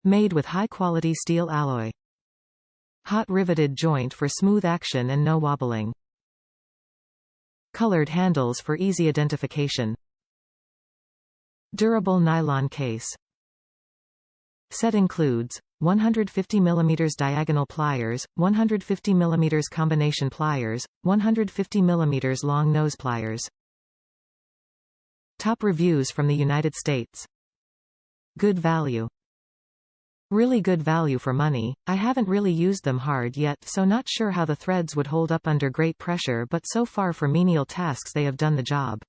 Made with high-quality steel alloy. Hot-riveted joint for smooth action and no wobbling. Colored handles for easy identification. Durable nylon case. Set includes 150 mm diagonal pliers, 150 mm combination pliers, 150 mm long nose pliers. Top reviews from the United States. Good value. Really good value for money. I haven't really used them hard yet, so not sure how the threads would hold up under great pressure, but so far for menial tasks they have done the job.